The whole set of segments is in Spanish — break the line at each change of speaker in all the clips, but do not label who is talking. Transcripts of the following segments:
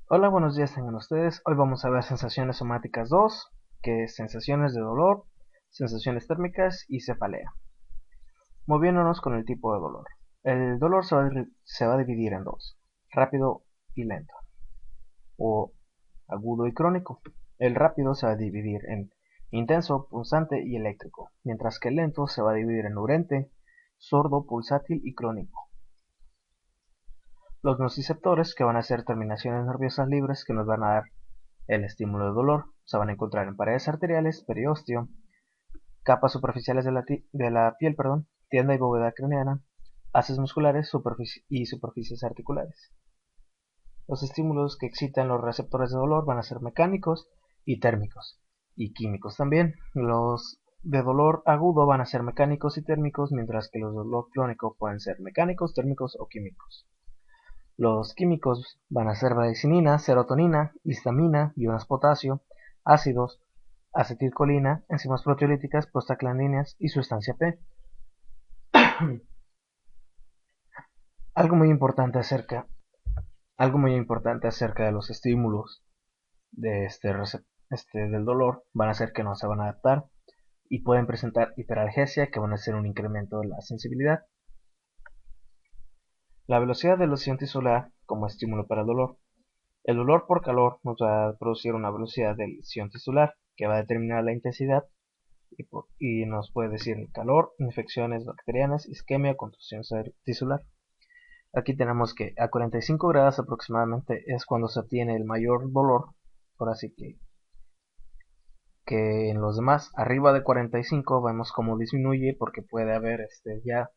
Hola, buenos días tengan ustedes. Hoy vamos a ver sensaciones somáticas 2, que es sensaciones de dolor, sensaciones térmicas y cefalea. Moviéndonos con el tipo de dolor. El dolor se va a dividir en dos, rápido y lento, o agudo y crónico. El rápido se va a dividir en intenso, pulsante y eléctrico, mientras que el lento se va a dividir en urente, sordo, pulsátil y crónico. Los nociceptores, que van a ser terminaciones nerviosas libres que nos van a dar el estímulo de dolor, se van a encontrar en paredes arteriales, periósteo, capas superficiales de la piel, tienda y bóveda craneana, haces musculares y superficies articulares. Los estímulos que excitan los receptores de dolor van a ser mecánicos y térmicos, y químicos también. Los de dolor agudo van a ser mecánicos y térmicos, mientras que los de dolor crónico pueden ser mecánicos, térmicos o químicos. Los químicos van a ser bradicinina, serotonina, histamina, ionas potasio, ácidos, acetilcolina, enzimas proteolíticas, prostaglandinas y sustancia P. Algo muy importante acerca, algo muy importante acerca de los estímulos de del dolor van a ser que no se van a adaptar y pueden presentar hiperalgesia, que van a ser un incremento de la sensibilidad. La velocidad de la lesión tisular como estímulo para el dolor. El dolor por calor nos va a producir una velocidad de lesión tisular que va a determinar la intensidad y nos puede decir calor, infecciones bacterianas, isquemia, contusión tisular. Aquí tenemos que a 45 grados aproximadamente es cuando se obtiene el mayor dolor. Ahora sí que en los demás, arriba de 45 vemos cómo disminuye porque puede haber ya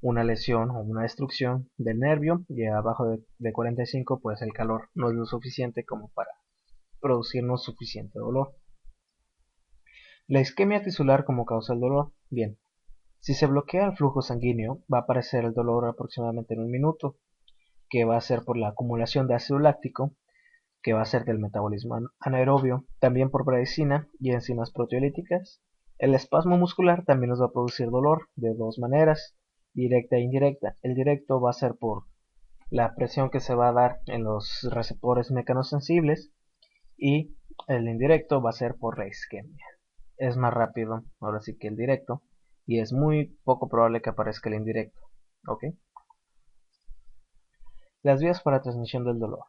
una lesión o una destrucción del nervio, y abajo de 45 pues el calor no es lo suficiente como para producirnos suficiente dolor. La isquemia tisular como causa del dolor. Bien, si se bloquea el flujo sanguíneo va a aparecer el dolor aproximadamente en un minuto, que va a ser por la acumulación de ácido láctico, que va a ser del metabolismo anaerobio, también por bradicina y enzimas proteolíticas. El espasmo muscular también nos va a producir dolor de dos maneras, directa e indirecta. El directo va a ser por la presión que se va a dar en los receptores mecanosensibles, y el indirecto va a ser por la isquemia. Es más rápido, ahora sí, que el directo, y es muy poco probable que aparezca el indirecto. ¿Ok? Las vías para transmisión del dolor.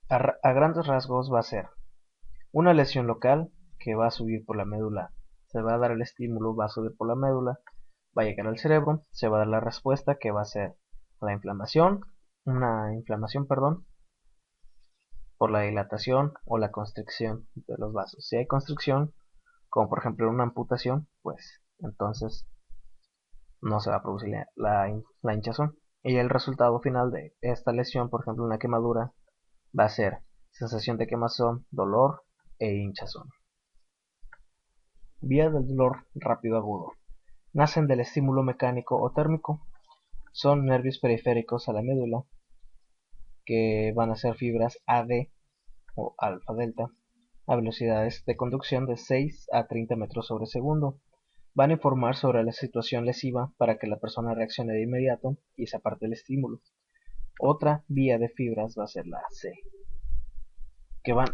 A grandes rasgos va a ser una lesión local que va a subir por la médula. Se va a dar el estímulo, va a subir por la médula, va a llegar al cerebro, se va a dar la respuesta que va a ser la inflamación, una inflamación, por la dilatación o la constricción de los vasos. Si hay constricción, como por ejemplo una amputación, pues entonces no se va a producir la hinchazón. Y el resultado final de esta lesión, por ejemplo una quemadura, va a ser sensación de quemazón, dolor e hinchazón. Vía del dolor rápido agudo. Nacen del estímulo mecánico o térmico. Son nervios periféricos a la médula, que van a ser fibras AD o alfa delta, a velocidades de conducción de 6 a 30 metros sobre segundo. Van a informar sobre la situación lesiva para que la persona reaccione de inmediato y se aparte el estímulo. Otra vía de fibras va a ser la C, que van,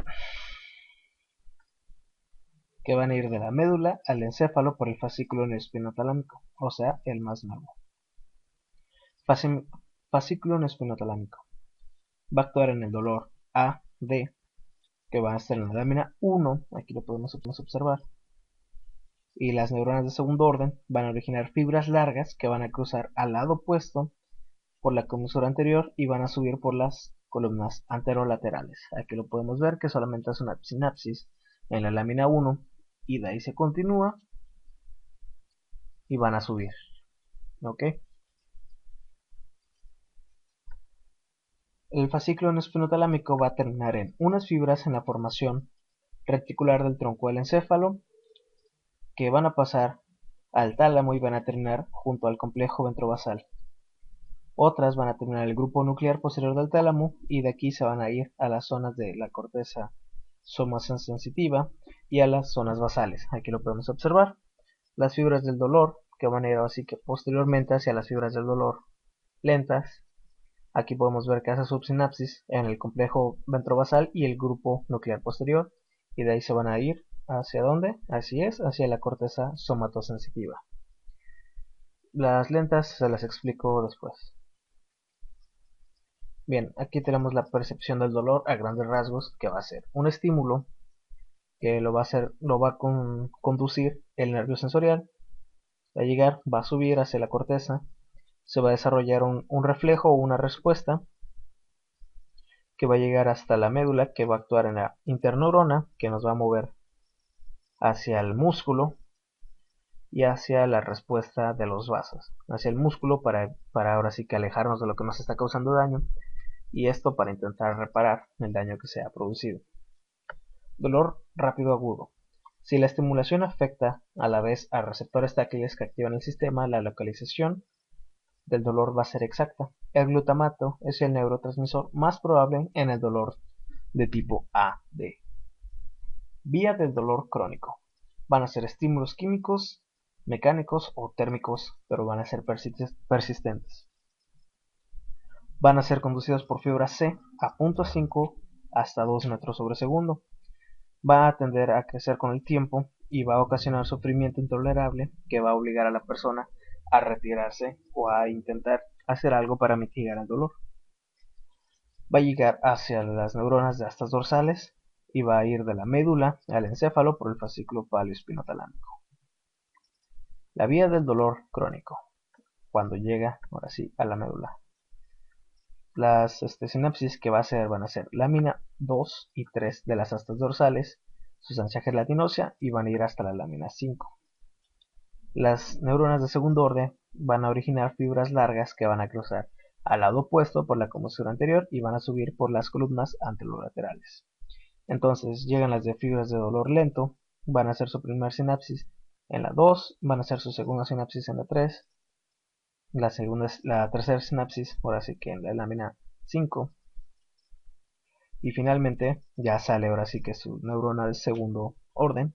que van a ir de la médula al encéfalo por el fascículo neoespinotalámico, o sea, el más nuevo. Fascículo neoespinotalámico. Va a actuar en el dolor A, D, que va a estar en la lámina 1, aquí lo podemos observar, y las neuronas de segundo orden van a originar fibras largas que van a cruzar al lado opuesto por la comisura anterior y van a subir por las columnas anterolaterales. Aquí lo podemos ver que solamente es una sinapsis en la lámina 1 y de ahí se continúa y van a subir. ¿Ok? El fascículo espinotalámico va a terminar en unas fibras en la formación reticular del tronco del encéfalo, que van a pasar al tálamo y van a terminar junto al complejo ventrovasal. Otras van a terminar en el grupo nuclear posterior del tálamo y de aquí se van a ir a las zonas de la corteza somosensitiva y a las zonas basales. Aquí lo podemos observar. Las fibras del dolor, que van a ir así que posteriormente hacia las fibras del dolor lentas, Aquí podemos ver que hace subsinapsis en el complejo ventrovasal y el grupo nuclear posterior, y de ahí se van a ir ¿hacia dónde? Así es, hacia la corteza somatosensitiva. Las lentas se las explico después. Bien, aquí tenemos la percepción del dolor a grandes rasgos, que va a ser un estímulo que lo va a conducir el nervio sensorial, va a llegar, va a subir hacia la corteza, se va a desarrollar un reflejo o una respuesta que va a llegar hasta la médula, que va a actuar en la interneurona, que nos va a mover hacia el músculo y hacia la respuesta de los vasos, hacia el músculo para ahora sí que alejarnos de lo que nos está causando daño, y esto para intentar reparar el daño que se ha producido. Dolor rápido agudo. Si la estimulación afecta a la vez a receptores táctiles que activan el sistema, la localización del dolor va a ser exacta. El glutamato es el neurotransmisor más probable en el dolor de tipo AD. Vía del dolor crónico. Van a ser estímulos químicos, mecánicos o térmicos, pero van a ser persistentes. Van a ser conducidos por fibra C a 0.5 hasta 2 metros sobre segundo. Va a tender a crecer con el tiempo y va a ocasionar sufrimiento intolerable que va a obligar a la persona a retirarse o a intentar hacer algo para mitigar el dolor. Va a llegar hacia las neuronas de astas dorsales y va a ir de la médula al encéfalo por el fascículo paleo-espinotalámico. La vía del dolor crónico, cuando llega ahora sí a la médula. Las sinapsis que van a ser lámina 2 y 3 de las astas dorsales, sustancia gelatinosa, y van a ir hasta la lámina 5. Las neuronas de segundo orden van a originar fibras largas que van a cruzar al lado opuesto por la comisura anterior y van a subir por las columnas anterolaterales. Entonces llegan las de fibras de dolor lento, van a hacer su primer sinapsis en la 2, van a hacer su segunda sinapsis en la 3, la tercera sinapsis, ahora sí que en la lámina 5, y finalmente ya sale ahora sí que su neurona de segundo orden,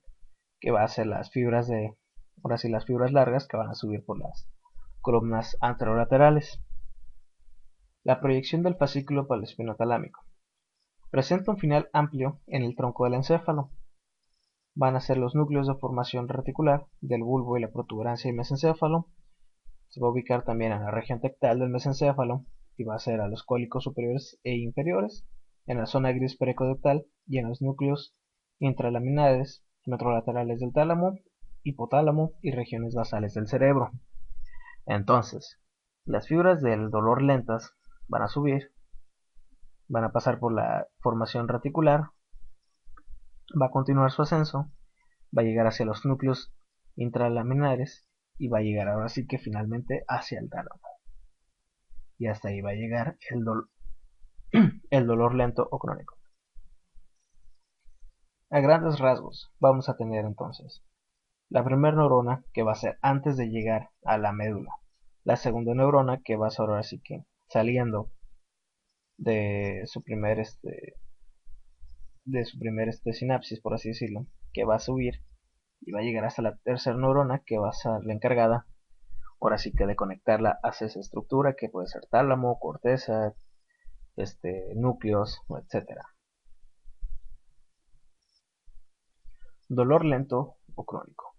que va a ser las fibras las fibras largas que van a subir por las columnas anterolaterales. La proyección del fascículo paleoespinotalámico presenta un final amplio en el tronco del encéfalo. Van a ser los núcleos de formación reticular del bulbo y la protuberancia del mesencéfalo. Se va a ubicar también en la región tectal del mesencéfalo y va a ser a los cólicos superiores e inferiores, en la zona gris periaqueductal y en los núcleos intralaminares metrolaterales del tálamo, hipotálamo y regiones basales del cerebro. Entonces, las fibras del dolor lentas van a subir, van a pasar por la formación reticular, va a continuar su ascenso, va a llegar hacia los núcleos intralaminares y va a llegar ahora sí que finalmente hacia el tálamo. Y hasta ahí va a llegar el dolor lento o crónico. A grandes rasgos vamos a tener entonces la primera neurona, que va a ser antes de llegar a la médula, la segunda neurona, que va a ser ahora sí que saliendo de su primer sinapsis, por así decirlo, que va a subir y va a llegar hasta la tercera neurona, que va a ser la encargada ahora sí que de conectarla hacia esa estructura, que puede ser tálamo, corteza, núcleos, etcétera. Dolor lento o crónico.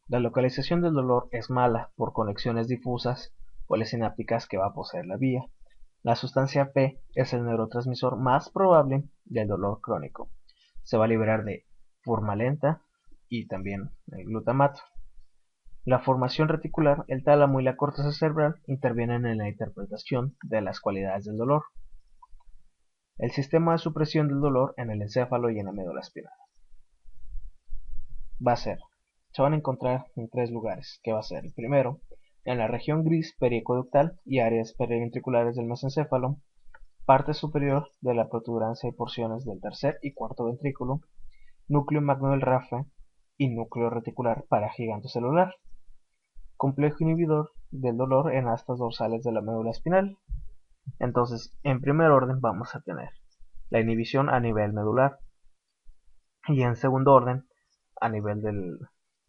La localización del dolor es mala por conexiones difusas polisinápticas que va a poseer la vía. La sustancia P es el neurotransmisor más probable del dolor crónico. Se va a liberar de forma lenta y también el glutamato. La formación reticular, el tálamo y la corteza cerebral intervienen en la interpretación de las cualidades del dolor. El sistema de supresión del dolor en el encéfalo y en la médula espinal va a ser, se van a encontrar en tres lugares, que va a ser el primero, en la región gris periaqueductal y áreas periventriculares del mesencéfalo, parte superior de la protuberancia y porciones del tercer y cuarto ventrículo, núcleo magno del rafe y núcleo reticular paragigantocelular, complejo inhibidor del dolor en astas dorsales de la médula espinal. Entonces, en primer orden vamos a tener la inhibición a nivel medular y en segundo orden a nivel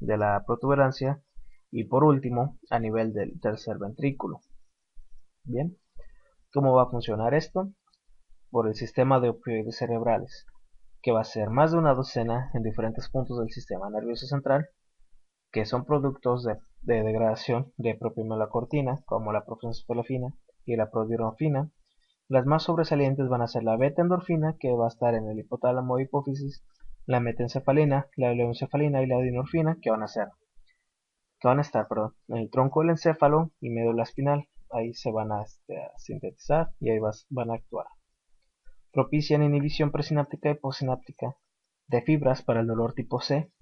de la protuberancia y por último a nivel del tercer ventrículo. Bien, ¿Cómo va a funcionar esto? Por el sistema de opioides cerebrales, que va a ser más de una docena en diferentes puntos del sistema nervioso central, que son productos de degradación de propionulacortina, como la profensulfina y la prodirofina. Las más sobresalientes van a ser la beta-endorfina, que va a estar en el hipotálamo e hipófisis, la metencefalina, la leuencefalina y la dinorfina, que van a estar en el tronco del encéfalo y médula espinal. Ahí se van a sintetizar y ahí van a actuar. Propician inhibición presináptica y postsináptica de fibras para el dolor tipo C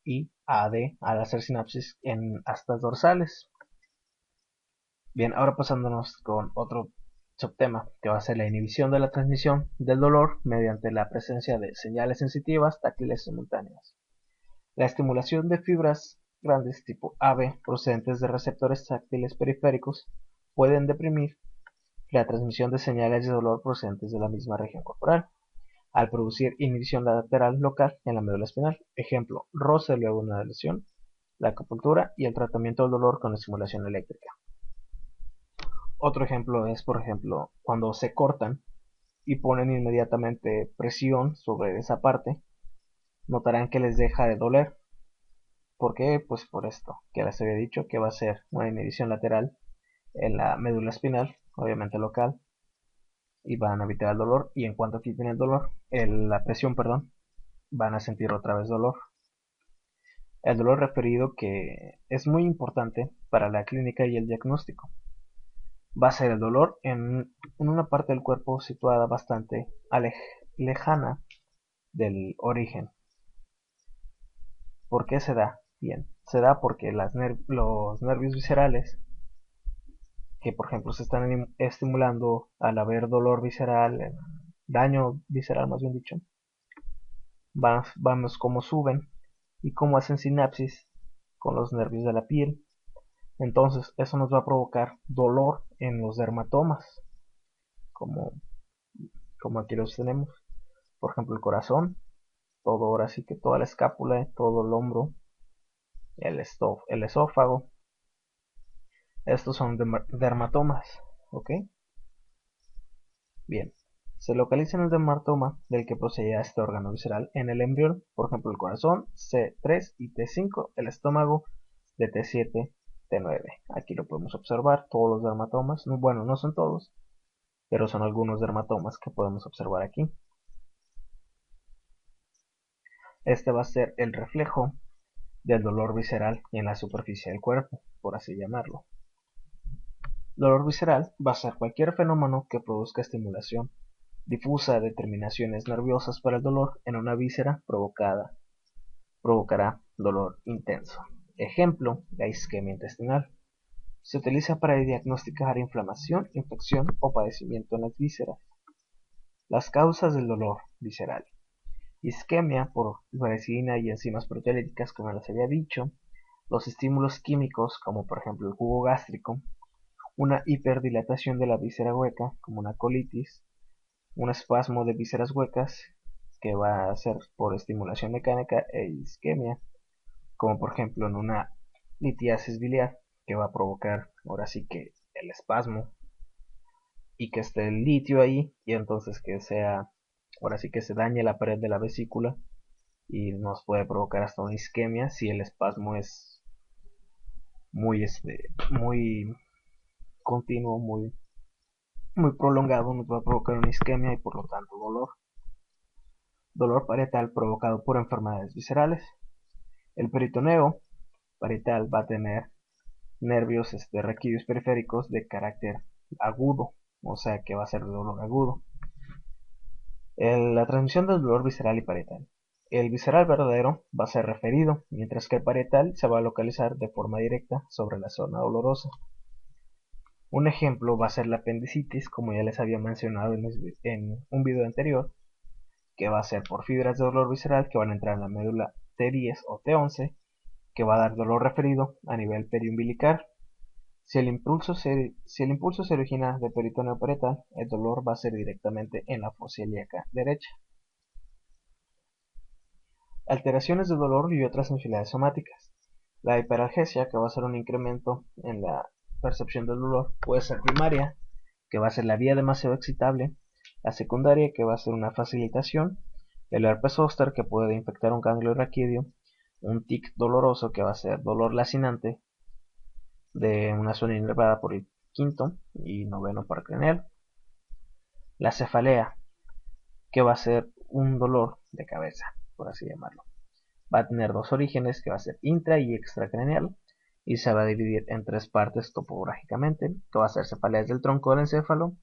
y AD al hacer sinapsis en astas dorsales. Bien, ahora pasándonos con otro subtema, que va a ser la inhibición de la transmisión del dolor mediante la presencia de señales sensitivas táctiles simultáneas. La estimulación de fibras grandes tipo AB procedentes de receptores táctiles periféricos pueden deprimir la transmisión de señales de dolor procedentes de la misma región corporal, al producir inhibición lateral local en la médula espinal. Ejemplo, roce luego de una lesión, la acupuntura y el tratamiento del dolor con estimulación eléctrica. Otro ejemplo es, por ejemplo, cuando se cortan y ponen inmediatamente presión sobre esa parte, notarán que les deja de doler. ¿Por qué? Pues por esto, que les había dicho que va a ser una inhibición lateral en la médula espinal, obviamente local, y van a evitar el dolor, y en cuanto quiten el dolor, la presión, perdón, van a sentir otra vez dolor. El dolor referido, que es muy importante para la clínica y el diagnóstico, va a ser el dolor en una parte del cuerpo situada bastante lejana del origen. ¿Por qué se da? Bien, se da porque los nervios viscerales, que por ejemplo se están estimulando al haber dolor visceral, daño visceral más bien dicho, vamos como suben y cómo hacen sinapsis con los nervios de la piel. Entonces eso nos va a provocar dolor en los dermatomas, como, como aquí los tenemos. Por ejemplo, el corazón, todo ahora sí que toda la escápula, todo el hombro, el esófago. Estos son dermatomas, ¿ok? Bien, se localiza en el dermatoma del que procedía este órgano visceral en el embrión, por ejemplo el corazón C3 y T5, el estómago de T7, T9. Aquí lo podemos observar, todos los dermatomas, bueno, no son todos, pero son algunos dermatomas que podemos observar aquí. Este va a ser el reflejo del dolor visceral en la superficie del cuerpo, por así llamarlo. Dolor visceral va a ser cualquier fenómeno que produzca estimulación difusa de terminaciones nerviosas para el dolor en una víscera provocará dolor intenso. Ejemplo, la isquemia intestinal. Se utiliza para diagnosticar inflamación, infección o padecimiento en las vísceras. Las causas del dolor visceral. Isquemia por varecina y enzimas proteolíticas, como les había dicho. Los estímulos químicos, como por ejemplo el jugo gástrico. Una hiperdilatación de la víscera hueca, como una colitis. Un espasmo de vísceras huecas, que va a ser por estimulación mecánica, e isquemia, como por ejemplo en una litiasis biliar, que va a provocar ahora sí que el espasmo y que esté el litio ahí, y entonces que sea, ahora sí que se dañe la pared de la vesícula y nos puede provocar hasta una isquemia si el espasmo es muy continuo, muy prolongado, nos va a provocar una isquemia y por lo tanto dolor. Dolor parietal provocado por enfermedades viscerales. El peritoneo parietal va a tener nervios raquídeos periféricos de carácter agudo, o sea que va a ser de dolor agudo. La transmisión del dolor visceral y parietal. El visceral verdadero va a ser referido, mientras que el parietal se va a localizar de forma directa sobre la zona dolorosa. Un ejemplo va a ser la apendicitis, como ya les había mencionado en un video anterior, que va a ser por fibras de dolor visceral que van a entrar en la médula T10 o T11, que va a dar dolor referido a nivel periumbilical. Si el impulso se origina de peritoneo parietal, el dolor va a ser directamente en la fosa ilíaca derecha. Alteraciones de dolor y otras enfermedades somáticas. La hiperalgesia, que va a ser un incremento en la percepción del dolor, puede ser primaria que va a ser la vía demasiado excitable, la secundaria, que va a ser una facilitación, el herpes zóster, que puede infectar un ganglio raquídeo, un tic doloroso, que va a ser dolor lacinante de una zona inervada por el quinto y noveno par craneal, la cefalea, que va a ser un dolor de cabeza, por así llamarlo. Va a tener dos orígenes, que va a ser intra y extracraneal, y se va a dividir en tres partes topográficamente, que va a ser cefaleas del tronco del encéfalo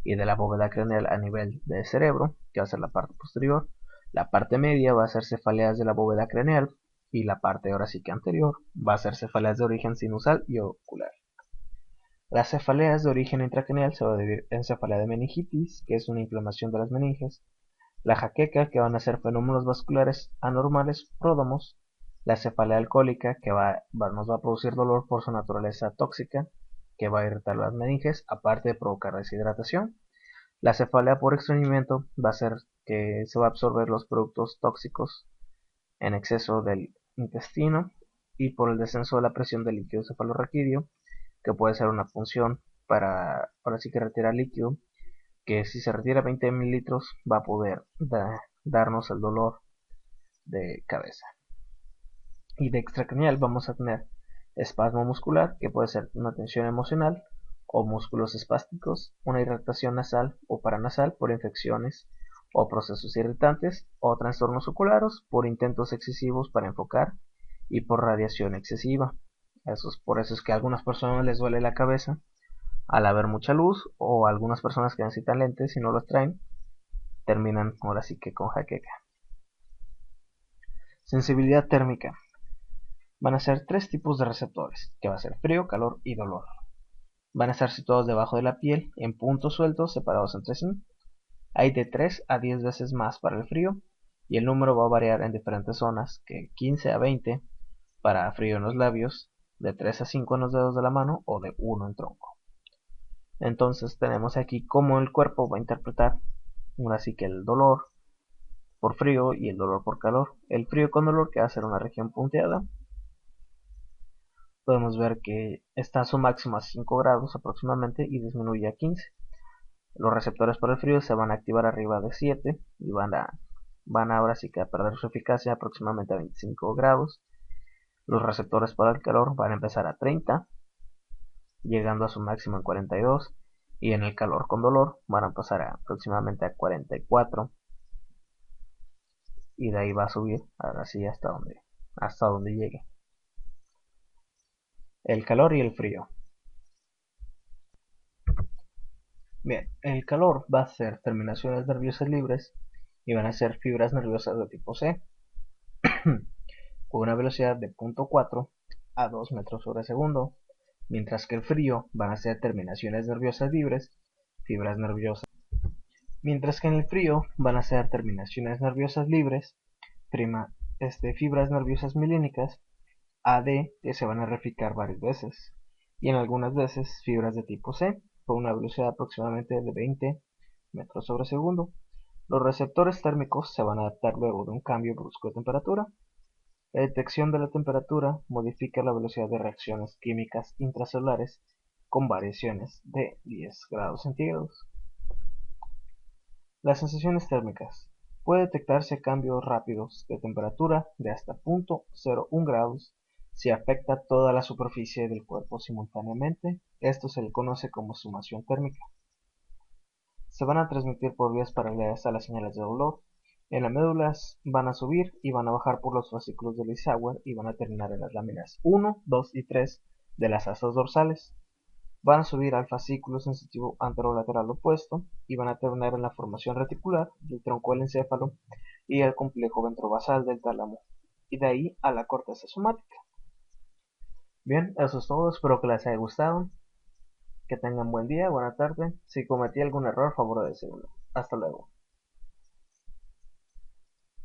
y de la bóveda craneal a nivel del cerebro, que va a ser la parte posterior. La parte media va a ser cefaleas de la bóveda craneal, y la parte ahora sí que anterior va a ser cefaleas de origen sinusal y ocular. Las cefaleas de origen intracraneal se va a dividir en cefalea de meningitis, que es una inflamación de las meninges, la jaqueca, que van a ser fenómenos vasculares anormales pródomos, la cefalea alcohólica, que nos va a producir dolor por su naturaleza tóxica, que va a irritar las meninges, aparte de provocar deshidratación. La cefalea por estreñimiento va a ser que se va a absorber los productos tóxicos en exceso del intestino, y por el descenso de la presión del líquido cefalorraquídeo, que puede ser una punción para ahora sí que retirar líquido, que si se retira 20 mililitros va a poder darnos el dolor de cabeza. Y de extracraneal vamos a tener espasmo muscular, que puede ser una tensión emocional, o músculos espásticos, una irritación nasal o paranasal por infecciones o procesos irritantes, o trastornos oculares por intentos excesivos para enfocar y por radiación excesiva. Por eso es que a algunas personas les duele la cabeza al haber mucha luz, o algunas personas que necesitan lentes y no los traen, terminan ahora sí que con jaqueca. Sensibilidad térmica. Van a ser tres tipos de receptores, que va a ser frío, calor y dolor. Van a estar situados debajo de la piel, en puntos sueltos separados entre sí. Hay de 3 a 10 veces más para el frío, y el número va a variar en diferentes zonas, que 15 a 20 para frío en los labios, de 3 a 5 en los dedos de la mano, o de 1 en tronco. Entonces tenemos aquí cómo el cuerpo va a interpretar así que el dolor por frío y el dolor por calor. El frío con dolor, que va a ser una región punteada, podemos ver que está a su máximo a 5 grados aproximadamente y disminuye a 15. Los receptores para el frío se van a activar arriba de 7 y van ahora sí que a perder su eficacia aproximadamente a 25 grados. Los receptores para el calor van a empezar a 30, llegando a su máximo en 42, y en el calor con dolor van a pasar aproximadamente a 44, y de ahí va a subir ahora sí hasta donde llegue. El calor y el frío. Bien, el calor va a ser terminaciones nerviosas libres y van a ser fibras nerviosas de tipo C con una velocidad de 0.4 a 2 metros sobre segundo, mientras que el frío van a ser terminaciones nerviosas libres, fibras nerviosas. Mientras que en el frío van a ser terminaciones nerviosas libres, fibras nerviosas milínicas, AD, que se van a replicar varias veces, y en algunas veces fibras de tipo C, con una velocidad aproximadamente de 20 metros sobre segundo. Los receptores térmicos se van a adaptar luego de un cambio brusco de temperatura. La detección de la temperatura modifica la velocidad de reacciones químicas intracelulares con variaciones de 10 grados centígrados. Las sensaciones térmicas. Puede detectarse cambios rápidos de temperatura de hasta 0.01 grados si afecta toda la superficie del cuerpo simultáneamente. Esto se le conoce como sumación térmica. Se van a transmitir por vías paralelas a las señales de dolor. En la médula van a subir y van a bajar por los fascículos de Lee-Sauer y van a terminar en las láminas 1, 2 y 3 de las asas dorsales. Van a subir al fascículo sensitivo anterolateral opuesto y van a terminar en la formación reticular del tronco del encéfalo y el complejo ventrovasal del tálamo, y de ahí a la corteza somática. Bien, eso es todo, espero que les haya gustado, que tengan buen día, buena tarde. Si cometí algún error, favor de decirlo. Hasta luego.